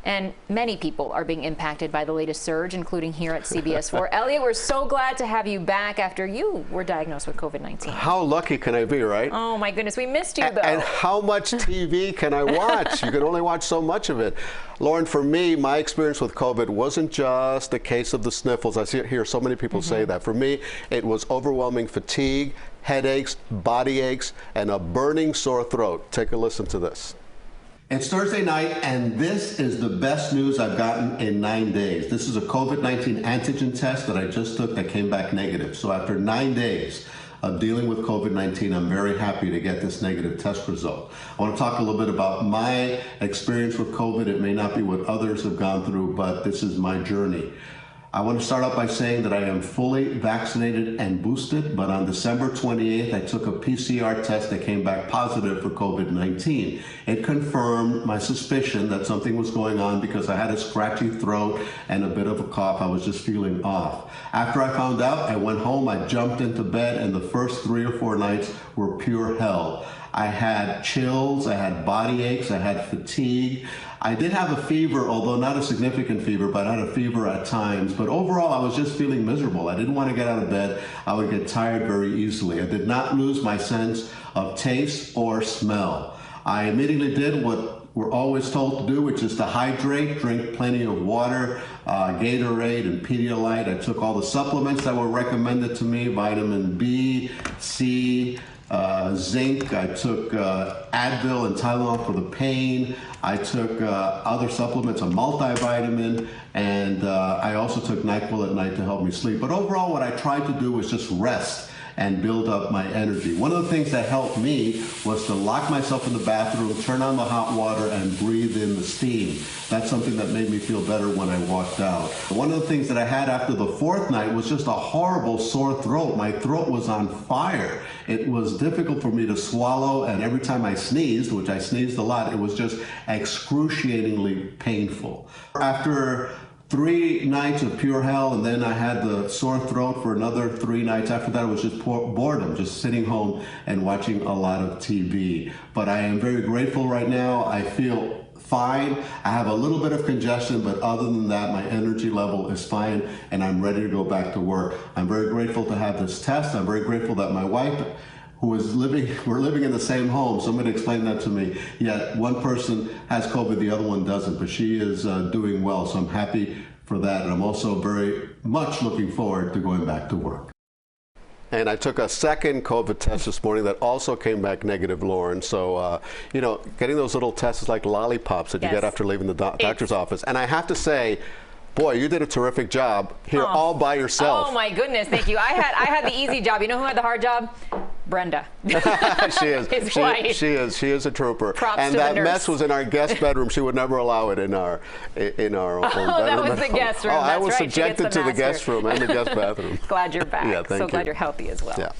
And many people are being impacted by the latest surge, including here at CBS4. Eliott, we're so glad to have you back after you were diagnosed with COVID-19. How lucky can I be, right? Oh my goodness, we missed you though. And how much TV can I watch? You can only watch so much of it. Lauren, for me, my experience with COVID wasn't just a case of the sniffles. I hear so many people say that. For me, it was overwhelming fatigue, headaches, body aches, and a burning sore throat. Take a listen to this. It's Thursday night, and this is the best news I've gotten in 9 days. This is a COVID-19 antigen test that I just took that came back negative. So after 9 days of dealing with COVID-19, I'm very happy to get this negative test result. I want to talk a little bit about my experience with COVID. It may not be what others have gone through, but this is my journey. I want to start out by saying that I am fully vaccinated and boosted, but on December 28th, I took a PCR test that came back positive for COVID-19. It confirmed my suspicion that something was going on because I had a scratchy throat and a bit of a cough. I was just feeling off. After I found out, I went home, I jumped into bed, and the first 3 or 4 nights were pure hell. I had chills, I had body aches, I had fatigue. I did have a fever, although not a significant fever, but I had a fever at times. But overall, I was just feeling miserable. I didn't want to get out of bed. I would get tired very easily. I did not lose my sense of taste or smell. I immediately did what we're always told to do, which is to hydrate, drink plenty of water, Gatorade and Pedialyte. I took all the supplements that were recommended to me, vitamin B, C, zinc. I took Advil and Tylenol for the pain. I took other supplements, a multivitamin, and I also took NyQuil at night to help me sleep. But overall, what I tried to do was just rest and build up my energy. One of the things that helped me was to lock myself in the bathroom, turn on the hot water, and breathe in the steam. That's something that made me feel better when I walked out. One of the things that I had after the 4th night was just a horrible sore throat. My throat was on fire. It was difficult for me to swallow, and every time I sneezed, which I sneezed a lot, it was just excruciatingly painful. After 3 nights of pure hell, and then I had the sore throat for another 3 nights. After that, it was just boredom, just sitting home and watching a lot of TV. But I am very grateful right now. I feel fine. I have a little bit of congestion, but other than that, my energy level is fine, and I'm ready to go back to work. I'm very grateful to have this test. I'm very grateful that my wife, we're living in the same home. Somebody explained that to me. Yet one person has COVID, the other one doesn't, but she is doing well. So I'm happy for that. And I'm also very much looking forward to going back to work. And I took a second COVID test this morning that also came back negative, Lauren. So, you know, getting those little tests is like lollipops that you get after leaving the doctor's office. And I have to say, boy, you did a terrific job here all by yourself. Oh my goodness, thank you. I had the easy job. You know who had the hard job? Brenda. She is. His wife. She is a trooper. Props and to that the nurse. mess was in our guest bedroom. She would never allow it in our own bedroom. Oh, that was the guest room. Oh, I That's was right. subjected to the guest room and the guest bathroom. Glad you're back. Yeah, thank you. So glad you're healthy as well. Yeah.